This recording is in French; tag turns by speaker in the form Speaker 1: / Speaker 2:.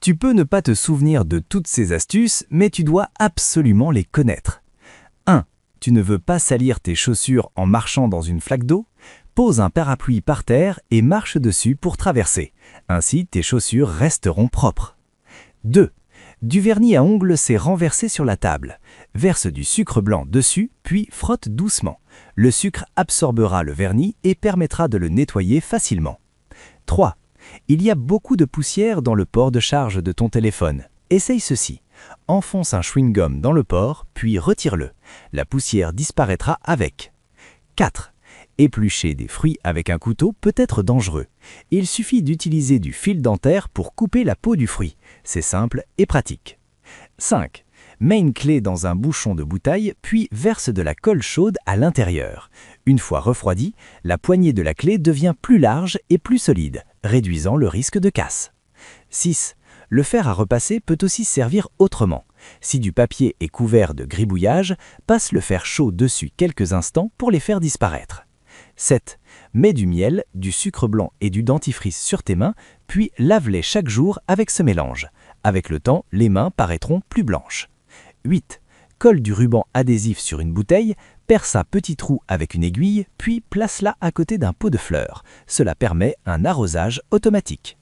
Speaker 1: Tu peux ne pas te souvenir de toutes ces astuces, mais tu dois absolument les connaître. 1. Tu ne veux pas salir tes chaussures en marchant dans une flaque d'eau? Pose un parapluie par terre et marche dessus pour traverser. Ainsi, tes chaussures resteront propres. 2. Du vernis à ongles s'est renversé sur la table. Verse du sucre blanc dessus, puis frotte doucement. Le sucre absorbera le vernis et permettra de le nettoyer facilement. 3. Il y a beaucoup de poussière dans le port de charge de ton téléphone. Essaye ceci. Enfonce un chewing-gum dans le port, puis retire-le. La poussière disparaîtra avec. 4. Éplucher des fruits avec un couteau peut être dangereux. Il suffit d'utiliser du fil dentaire pour couper la peau du fruit. C'est simple et pratique. 5. Mets une clé dans un bouchon de bouteille, puis verse de la colle chaude à l'intérieur. Une fois refroidie, la poignée de la clé devient plus large et plus solide, réduisant le risque de casse. 6. Le fer à repasser peut aussi servir autrement. Si du papier est couvert de gribouillage, passe le fer chaud dessus quelques instants pour les faire disparaître. 7. Mets du miel, du sucre blanc et du dentifrice sur tes mains, puis lave-les chaque jour avec ce mélange. Avec le temps, les mains paraîtront plus blanches. 8. Colle du ruban adhésif sur une bouteille, perce un petit trou avec une aiguille, puis place-la à côté d'un pot de fleurs. Cela permet un arrosage automatique.